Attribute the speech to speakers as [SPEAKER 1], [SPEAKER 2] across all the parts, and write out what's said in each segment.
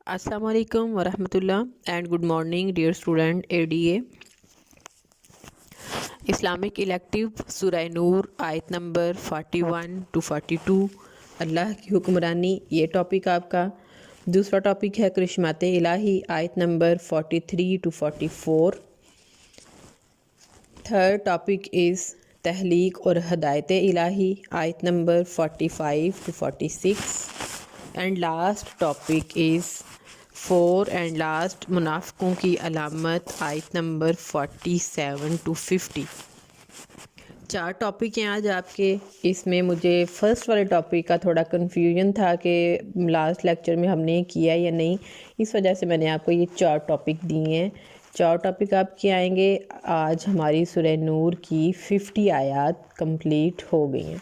[SPEAKER 1] السلام علیکم ورحمۃ اللہ and good morning dear student ADA Islamic elective سورہ نور آیت نمبر 41 to 42 اللہ کی حکمرانی، یہ ٹاپک آپ کا۔ دوسرا ٹاپک ہے کرشمات الہی، آیت نمبر 43 to 44۔ تھرڈ ٹاپک از تخلیق اور ہدایت الہی، آیت نمبر 45 to 46۔ And last topic is four and last منافقوں کی علامت، آیت نمبر 47 to 50۔ چار ٹاپک ہیں آج آپ کے۔ اس میں مجھے فرسٹ والے ٹاپک کا تھوڑا کنفیوژن تھا کہ لاسٹ لیکچر میں ہم نے کیا یا نہیں، اس وجہ سے میں نے آپ کو یہ چار ٹاپک دیے ہیں۔ چار ٹاپک آپ کے آئیں گے۔ آج ہماری سورہ نور کی 50 آیات کمپلیٹ ہو گئی ہیں۔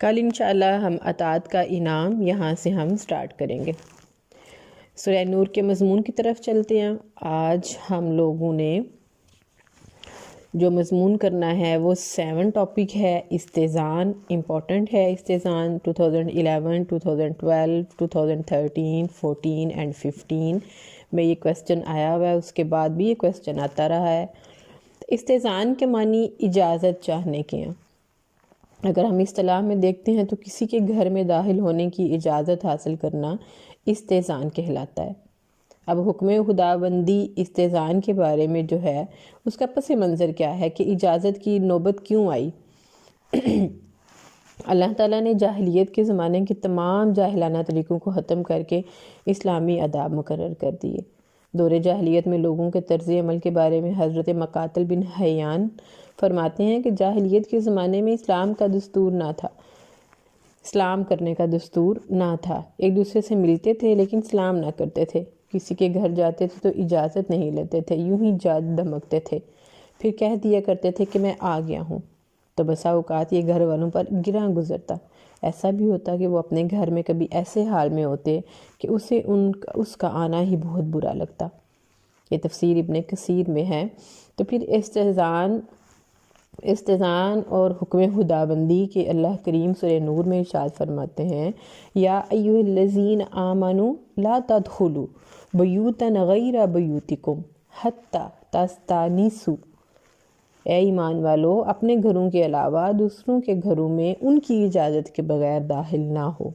[SPEAKER 1] کل انشاءاللہ ہم اطاعت کا انعام یہاں سے ہم سٹارٹ کریں گے۔ سورہ نور کے مضمون کی طرف چلتے ہیں۔ آج ہم لوگوں نے جو مضمون کرنا ہے وہ 7 ٹاپک ہے۔ استذان امپورٹنٹ ہے۔ استذان 2011 2012 2013 14 اینڈ 15 میں یہ کویسچن آیا ہوا ہے، اس کے بعد بھی یہ کویسچن آتا رہا ہے۔ استذان کے معنی اجازت چاہنے کے ہیں۔ اگر ہم اصطلاح میں دیکھتے ہیں تو کسی کے گھر میں داخل ہونے کی اجازت حاصل کرنا استذان کہلاتا ہے۔ اب حکم خداوندی استذان کے بارے میں جو ہے اس کا پس منظر کیا ہے کہ اجازت کی نوبت کیوں آئی؟ اللہ تعالیٰ نے جاہلیت کے زمانے کے تمام جاہلانہ طریقوں کو ختم کر کے اسلامی آداب مقرر کر دیے۔ دور جاہلیت میں لوگوں کے طرز عمل کے بارے میں حضرت مقاتل بن حیان فرماتے ہیں کہ جاہلیت کے زمانے میں اسلام کا دستور نہ تھا، اسلام کرنے کا دستور نہ تھا۔ ایک دوسرے سے ملتے تھے لیکن اسلام نہ کرتے تھے۔ کسی کے گھر جاتے تھے تو اجازت نہیں لیتے تھے، یوں ہی جا دھمکتے تھے، پھر کہہ دیا کرتے تھے کہ میں آ گیا ہوں، تو بسا اوقات یہ گھر والوں پر گراں گزرتا۔ ایسا بھی ہوتا کہ وہ اپنے گھر میں کبھی ایسے حال میں ہوتے کہ اسے اس کا آنا ہی بہت برا لگتا۔ یہ تفسیر ابن کثیر میں ہے۔ تو پھر استذان اور حکم خداوندی کے اللہ کریم سورہ نور میں ارشاد فرماتے ہیں، یا ایھا الذین آمنوا لا تدخلوا بیوتا غیر بیوتکم حتی تستأنسوا، اے ایمان والو اپنے گھروں کے علاوہ دوسروں کے گھروں میں ان کی اجازت کے بغیر داخل نہ ہو۔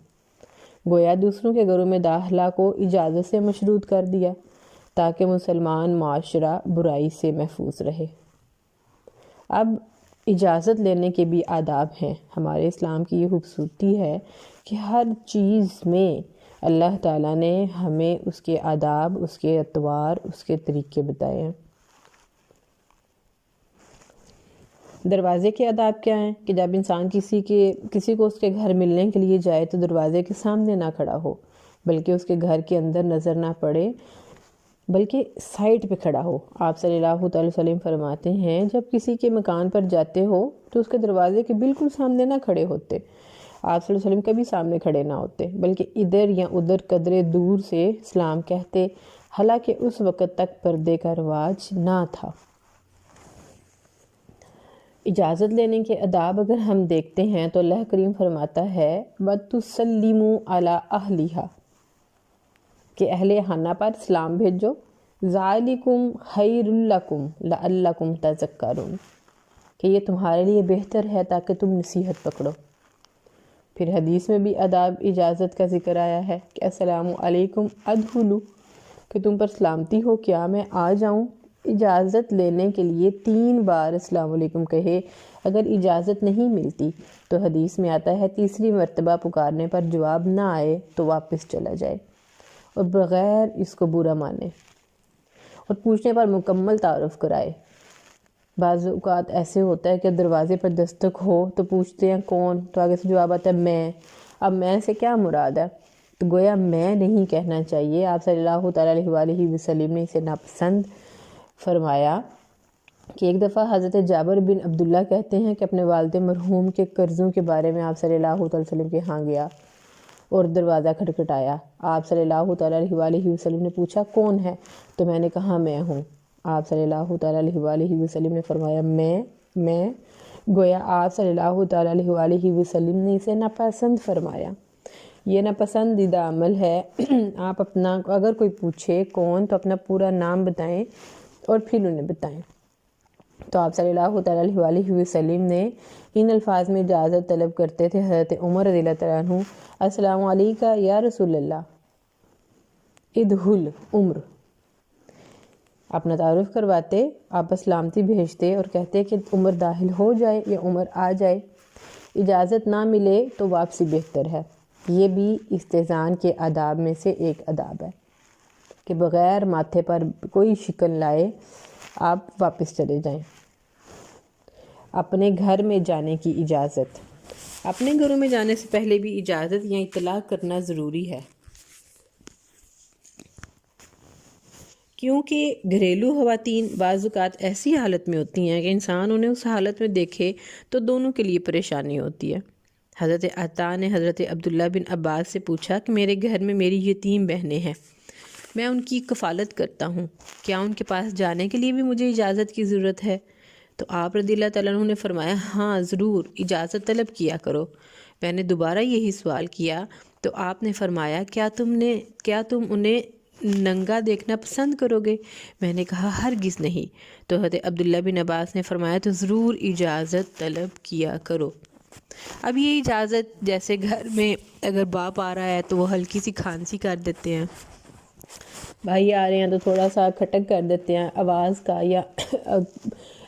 [SPEAKER 1] گویا دوسروں کے گھروں میں داخلہ کو اجازت سے مشروط کر دیا تاکہ مسلمان معاشرہ برائی سے محفوظ رہے۔ اب اجازت لینے کے بھی آداب ہیں۔ ہمارے اسلام کی یہ خوبصورتی ہے کہ ہر چیز میں اللہ تعالیٰ نے ہمیں اس کے آداب، اس کے اطوار، اس کے طریقے بتائے ہیں۔ دروازے کے آداب کیا ہیں کہ جب انسان کسی کو اس کے گھر ملنے کے لیے جائے تو دروازے کے سامنے نہ کھڑا ہو، بلکہ اس کے گھر کے اندر نظر نہ پڑے، بلکہ سائٹ پہ کھڑا ہو۔ آپ صلی اللہ علیہ وسلم فرماتے ہیں جب کسی کے مکان پر جاتے ہو تو اس کے دروازے کے بالکل سامنے نہ کھڑے ہوتے۔ آپ صلی اللہ علیہ وسلم کبھی سامنے کھڑے نہ ہوتے، بلکہ ادھر یا ادھر قدرے دور سے سلام کہتے، حالانکہ اس وقت تک پردے کا رواج نہ تھا۔ اجازت لینے کے آداب اگر ہم دیکھتے ہیں تو اللہ کریم فرماتا ہے وَتُسَلِّمُوا عَلَىٰ أَهْلِهَا، کہ اہل خانہ پر سلام بھیجو، ذَلِكُمْ خَيْرٌ لَكُمْ لَعَلَّكُمْ تَذَكَّرُونَ، کہ یہ تمہارے لیے بہتر ہے تاکہ تم نصیحت پکڑو۔ پھر حدیث میں بھی آداب اجازت کا ذکر آیا ہے کہ السلام علیکم ادخلوا، کہ تم پر سلامتی ہو، کیا میں آ جاؤں؟ اجازت لینے کے لیے 3 بار السلام علیکم کہے۔ اگر اجازت نہیں ملتی تو حدیث میں آتا ہے تیسری مرتبہ پکارنے پر جواب نہ آئے تو واپس چلا جائے اور بغیر اس کو برا مانے، اور پوچھنے پر مکمل تعارف کرائے۔ بعض اوقات ایسے ہوتا ہے کہ دروازے پر دستک ہو تو پوچھتے ہیں کون، تو آگے سے جواب آتا ہے میں۔ اب میں سے کیا مراد ہے؟ تو گویا میں نہیں کہنا چاہیے۔ آپ صلی اللہ تعالیٰ علیہ وسلم نے اسے ناپسند فرمایا کہ ایک دفعہ حضرت جابر بن عبداللہ کہتے ہیں کہ اپنے والد مرحوم کے قرضوں کے بارے میں آپ صلی اللہ تعالیٰ وسلم کے ہاں گیا اور دروازہ کھٹکھٹایا۔ آپ صلی اللہ تعالیٰ علیہ وسلم نے پوچھا کون ہے؟ تو میں نے کہا میں ہوں۔ آپ صلی اللہ تعالیٰ علیہ وسلم نے فرمایا میں گویا آپ صلی اللہ تعالیٰ علیہ وسلم نے اسے ناپسند فرمایا۔ یہ ناپسندیدہ عمل ہے۔ آپ اپنا اگر کوئی پوچھے کون تو اپنا پورا نام بتائیں اور پھر انہیں بتائیں۔ تو آپ صلی اللہ تعالیٰ علیہ وسلم نے ان الفاظ میں اجازت طلب کرتے تھے۔ حضرت عمر رضی اللہ تعالیٰ عنہ، السلام علیکہ یا رسول اللہ، ادخل عمر، اپنا تعارف کرواتے، آپ سلامتی بھیجتے اور کہتے کہ عمر داخل ہو جائے یا عمر آ جائے۔ اجازت نہ ملے تو واپسی بہتر ہے۔ یہ بھی استئذان کے آداب میں سے ایک آداب ہے کہ بغیر ماتھے پر کوئی شکن لائے آپ واپس چلے جائیں۔ اپنے گھر میں جانے کی اجازت۔ اپنے گھروں میں جانے سے پہلے بھی اجازت یا اطلاع کرنا ضروری ہے، کیونکہ گھریلو خواتین بعض اوقات ایسی حالت میں ہوتی ہیں کہ انسان انہیں اس حالت میں دیکھے تو دونوں کے لیے پریشانی ہوتی ہے۔ حضرت عطا نے حضرت عبداللہ بن عباس سے پوچھا کہ میرے گھر میں میری یتیم بہنیں ہیں، میں ان کی کفالت کرتا ہوں، کیا ان کے پاس جانے کے لیے بھی مجھے اجازت کی ضرورت ہے؟ تو آپ رضی اللہ تعالیٰ عنہ نے فرمایا، ہاں ضرور، اجازت طلب کیا کرو۔ میں نے دوبارہ یہی سوال کیا تو آپ نے فرمایا، کیا تم انہیں ننگا دیکھنا پسند کرو گے؟ میں نے کہا ہرگز نہیں۔ تو حضرت عبداللہ بن عباس نے فرمایا، تو ضرور اجازت طلب کیا کرو۔ اب یہ اجازت، جیسے گھر میں اگر باپ آ رہا ہے تو وہ ہلکی سی کھانسی کر دیتے ہیں، بھائی آ رہے ہیں تو تھوڑا سا کھٹک کر دیتے ہیں آواز کا، یا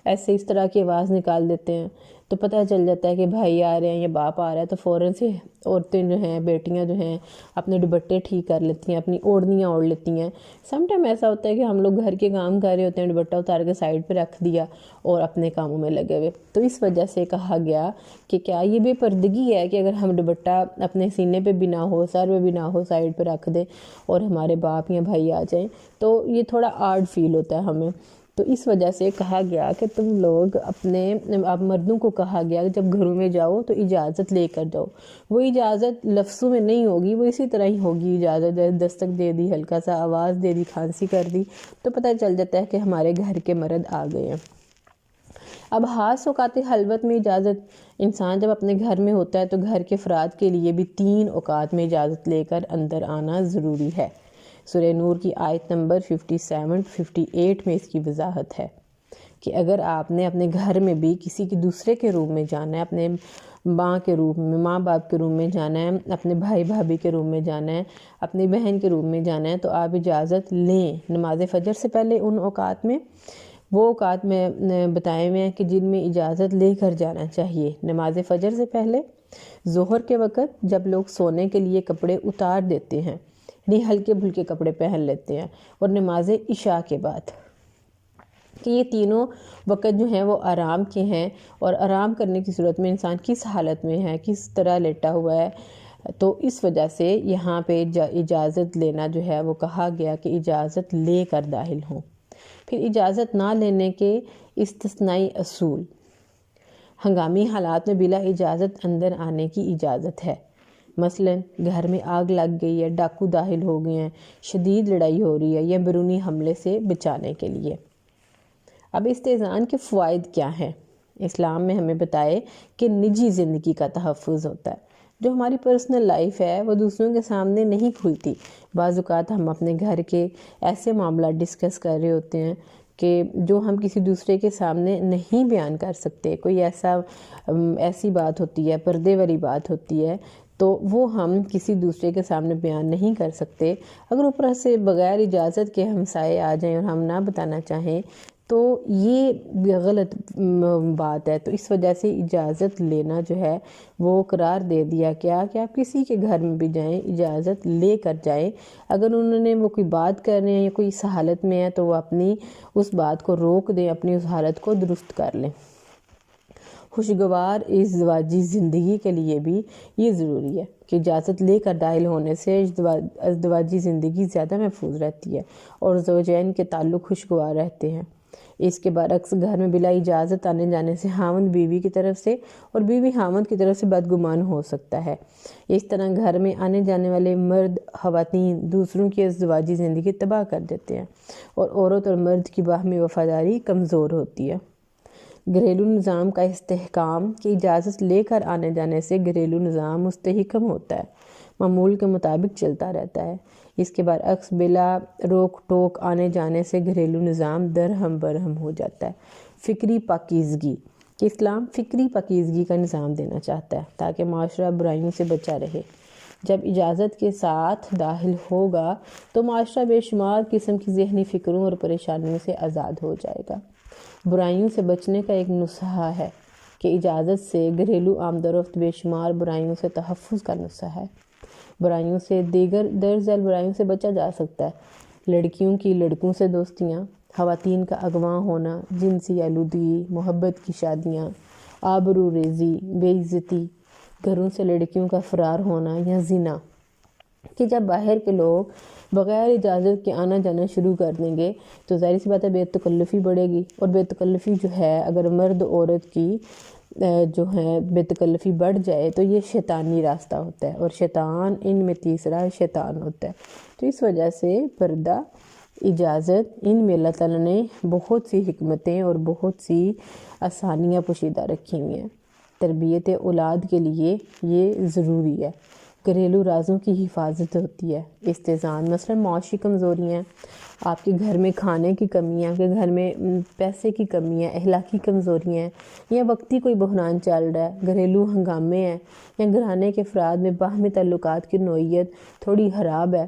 [SPEAKER 1] ایسے اس طرح کی آواز نکال دیتے ہیں، تو پتہ چل جاتا ہے کہ بھائی آ رہے ہیں یا باپ آ رہا ہے، تو فوراً سے عورتیں جو ہیں، بیٹیاں جو ہیں، اپنے دوپٹے ٹھیک کر لیتی ہیں، اپنی اوڑھنیاں اوڑھ لیتی ہیں۔ سم ٹائم ایسا ہوتا ہے کہ ہم لوگ گھر کے کام کر رہے ہوتے ہیں، دوپٹہ اتار کے سائڈ پہ رکھ دیا اور اپنے کاموں میں لگے ہوئے۔ تو اس وجہ سے کہا گیا کہ کیا یہ بے پردگی ہے کہ اگر ہم دوپٹہ اپنے سینے پہ بھی نہ ہو، سر پہ بھی نہ ہو، سائڈ پہ رکھ دیں اور ہمارے باپ یا بھائی آ جائیں، تو یہ تھوڑا آڈ فیل ہوتا ہے ہمیں۔ تو اس وجہ سے کہا گیا کہ تم لوگ آپ مردوں کو کہا گیا کہ جب گھروں میں جاؤ تو اجازت لے کر جاؤ۔ وہ اجازت لفظوں میں نہیں ہوگی، وہ اسی طرح ہی ہوگی۔ اجازت دستک دے دی، ہلکا سا آواز دے دی، کھانسی کر دی، تو پتہ چل جاتا ہے کہ ہمارے گھر کے مرد آ گئے ہیں۔ اب خاص اوقات خلوت میں اجازت، انسان جب اپنے گھر میں ہوتا ہے تو گھر کے افراد کے لیے بھی 3 اوقات میں اجازت لے کر اندر آنا ضروری ہے۔ سورہ نور کی آیت نمبر 57-58 میں اس کی وضاحت ہے کہ اگر آپ نے اپنے گھر میں بھی کسی کے دوسرے کے روم میں جانا ہے، اپنے ماں کے روم میں، ماں باپ کے روم میں جانا ہے، اپنے بھائی بھابھی کے روم میں جانا ہے، اپنی بہن کے روم میں جانا ہے، تو آپ اجازت لیں نماز فجر سے پہلے۔ ان اوقات میں، وہ اوقات میں بتائے ہوئے ہیں کہ جن میں اجازت لے کر جانا چاہیے: نماز فجر سے پہلے، ظہر کے وقت جب لوگ سونے کے لیے کپڑے اتار دیتے ہیں، یعنی ہلکے پھلکے کپڑے پہن لیتے ہیں، اور نماز عشاء کے بعد، کہ یہ تینوں وقت جو ہیں وہ آرام کے ہیں، اور آرام کرنے کی صورت میں انسان کس حالت میں ہے، کس طرح لیٹا ہوا ہے، تو اس وجہ سے یہاں پہ اجازت لینا جو ہے وہ کہا گیا کہ اجازت لے کر داخل ہوں۔ پھر اجازت نہ لینے کے استثنائی اصول: ہنگامی حالات میں بلا اجازت اندر آنے کی اجازت ہے، مثلا گھر میں آگ لگ گئی ہے، ڈاکو داخل ہو گئے ہیں، شدید لڑائی ہو رہی ہے، یا بیرونی حملے سے بچانے کے لیے۔ اب استئذان کے فوائد کیا ہیں؟ اسلام میں ہمیں بتائے کہ نجی زندگی کا تحفظ ہوتا ہے۔ جو ہماری پرسنل لائف ہے وہ دوسروں کے سامنے نہیں کھلتی۔ بعض اوقات ہم اپنے گھر کے ایسے معاملات ڈسکس کر رہے ہوتے ہیں کہ جو ہم کسی دوسرے کے سامنے نہیں بیان کر سکتے، کوئی ایسی بات ہوتی ہے، پردے والی بات ہوتی ہے، تو وہ ہم کسی دوسرے کے سامنے بیان نہیں کر سکتے۔ اگر اوپر سے بغیر اجازت کے ہمسائے آ جائیں اور ہم نہ بتانا چاہیں تو یہ غلط بات ہے۔ تو اس وجہ سے اجازت لینا جو ہے وہ قرار دے دیا کیا کہ آپ کسی کے گھر میں بھی جائیں، اجازت لے کر جائیں۔ اگر انہوں نے وہ کوئی بات کر رہے ہیں یا کوئی اس حالت میں ہے تو وہ اپنی اس بات کو روک دیں، اپنی اس حالت کو درست کر لیں۔ خوشگوار ازدواجی زندگی کے لیے بھی یہ ضروری ہے کہ اجازت لے کر داخل ہونے سے ازدواجی زندگی زیادہ محفوظ رہتی ہے اور زوجین کے تعلق خوشگوار رہتے ہیں۔ اس کے برعکس گھر میں بلا اجازت آنے جانے سے خاوند بیوی کی طرف سے اور بیوی خاوند کی طرف سے بدگمان ہو سکتا ہے۔ اس طرح گھر میں آنے جانے والے مرد خواتین دوسروں کی ازدواجی زندگی تباہ کر دیتے ہیں اور عورت اور مرد کی باہمی وفاداری کمزور ہوتی ہے۔ گھریلو نظام کا استحکام: کہ اجازت لے کر آنے جانے سے گھریلو نظام مستحکم ہوتا ہے۔ معمول کے مطابق چلتا رہتا ہے۔ اس کے برعکس بلا روک ٹوک آنے جانے سے گھریلو نظام درہم برہم ہو جاتا ہے۔ فکری پاکیزگی کہ اسلام فکری پاکیزگی کا نظام دینا چاہتا ہے تاکہ معاشرہ برائیوں سے بچا رہے۔ جب اجازت کے ساتھ داخل ہوگا تو معاشرہ بے شمار قسم کی ذہنی فکروں اور پریشانیوں سے آزاد ہو جائے گا۔ برائیوں سے بچنے کا ایک نسخہ ہے کہ اجازت سے گھریلو آمد و رفت بے شمار برائیوں سے تحفظ کا نسخہ ہے۔ برائیوں سے دیگر درذیل برائیوں سے بچا جا سکتا ہے۔ لڑکیوں کی لڑکوں سے دوستیاں، خواتین کا اغواں ہونا، جنسی آلودگی، محبت کی شادیاں، آبرو ریزی، بے عزتی، گھروں سے لڑکیوں کا فرار ہونا یا زنا کہ جب باہر کے لوگ بغیر اجازت کے آنا جانا شروع کر دیں گے تو ظاہر سی بات ہے بے تکلفی بڑھے گی، اور بے تکلفی جو ہے اگر مرد عورت کی جو ہے بے تکلفی بڑھ جائے تو یہ شیطانی راستہ ہوتا ہے، اور شیطان ان میں تیسرا شیطان ہوتا ہے۔ تو اس وجہ سے پردہ، اجازت، ان میں اللہ تعالیٰ نے بہت سی حکمتیں اور بہت سی آسانیاں پوشیدہ رکھی ہوئی ہیں۔ تربیت اولاد کے لیے یہ ضروری ہے۔ گھریلو رازوں کی حفاظت ہوتی ہے۔ استحسان مثلا معاشی کمزوریاں، آپ کے گھر میں کھانے کی کمی ہے، آپ کے گھر میں پیسے کی کمی ہے، اخلاقی کمزوریاں ہیں، یا وقتی کوئی بحران چل رہا ہے، گھریلو ہنگامے ہیں، یا گھرانے کے افراد میں باہمی تعلقات کی نوعیت تھوڑی خراب ہے،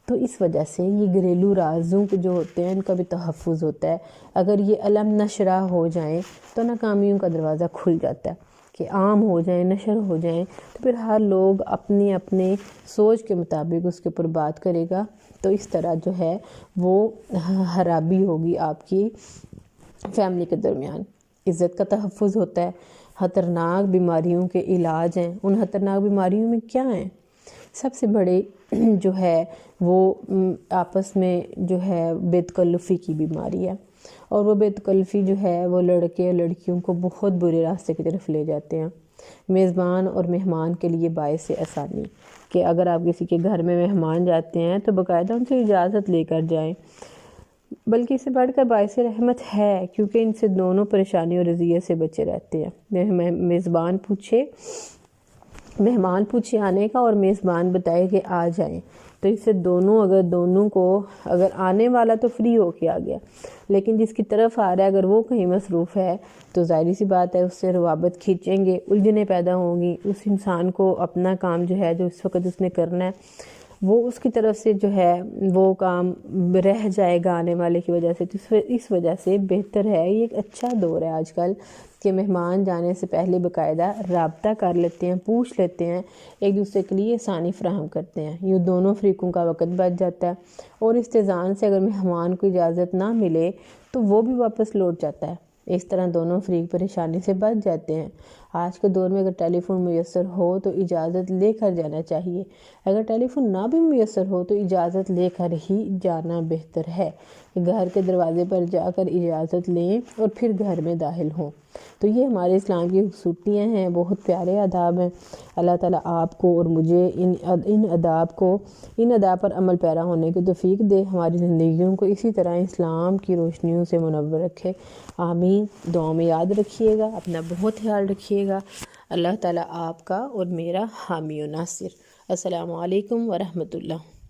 [SPEAKER 1] تو اس وجہ سے یہ گھریلو رازوں کے جو ہوتے ہیں ان کا بھی تحفظ ہوتا ہے۔ اگر یہ علم نشرہ ہو جائیں تو ناکامیوں کا دروازہ کھل جاتا ہے کہ عام ہو جائیں، نشر ہو جائیں، تو پھر ہر لوگ اپنی اپنے سوچ کے مطابق اس کے اوپر بات کرے گا، تو اس طرح جو ہے وہ خرابی ہوگی آپ کی فیملی کے درمیان۔ عزت کا تحفظ ہوتا ہے۔ خطرناک بیماریوں کے علاج ہیں۔ ان خطرناک بیماریوں میں کیا ہیں؟ سب سے بڑے جو ہے وہ آپس میں جو ہے بے تکلفی کی بیماری ہے، اور وہ بے تکلفی جو ہے وہ لڑکے اور لڑکیوں کو بہت برے راستے کی طرف لے جاتے ہیں۔ میزبان اور مہمان کے لیے باعث آسانی کہ اگر آپ کسی کے گھر میں مہمان جاتے ہیں تو باقاعدہ ان سے اجازت لے کر جائیں، بلکہ اس سے بڑھ کر باعث رحمت ہے، کیونکہ ان سے دونوں پریشانی اور اذیت سے بچے رہتے ہیں۔ مہمان پوچھے آنے کا اور میزبان بتائے کہ آ جائیں، تو اس سے دونوں کو اگر آنے والا تو فری ہو کے آ گیا، لیکن جس کی طرف آ رہا ہے اگر وہ کہیں مصروف ہے تو ظاہری سی بات ہے اس سے روابط کھینچیں گے، الجھنیں پیدا ہوں گی، اس انسان کو اپنا کام جو ہے جو اس وقت اس نے کرنا ہے وہ اس کی طرف سے جو ہے وہ کام رہ جائے گا آنے والے کی وجہ سے۔ تو اس وجہ سے بہتر ہے، یہ ایک اچھا دور ہے آج کل کہ مہمان جانے سے پہلے باقاعدہ رابطہ کر لیتے ہیں، پوچھ لیتے ہیں، ایک دوسرے کے لیے آسانی فراہم کرتے ہیں، یہ دونوں فریقوں کا وقت بچ جاتا ہے، اور استئذان سے اگر مہمان کو اجازت نہ ملے تو وہ بھی واپس لوٹ جاتا ہے۔ اس طرح دونوں فریق پریشانی سے بچ جاتے ہیں۔ آج کے دور میں اگر ٹیلی فون میسر ہو تو اجازت لے کر جانا چاہیے، اگر ٹیلی فون نہ بھی میسر ہو تو اجازت لے کر ہی جانا بہتر ہے۔ گھر کے دروازے پر جا کر اجازت لیں اور پھر گھر میں داخل ہوں۔ تو یہ ہمارے اسلام کی خوبصورتیاں ہیں، بہت پیارے آداب ہیں۔ اللہ تعالیٰ آپ کو اور مجھے ان آداب پر عمل پیرا ہونے کی توفیق دے، ہماری زندگیوں کو اسی طرح اسلام کی روشنیوں سے منور رکھے۔ آمین۔ دعاؤں میں یاد رکھیے گا، اپنا بہت خیال رکھیے گا۔ اللہ تعالیٰ آپ کا اور میرا حامی و ناصر۔ السلام علیکم ورحمۃ اللہ۔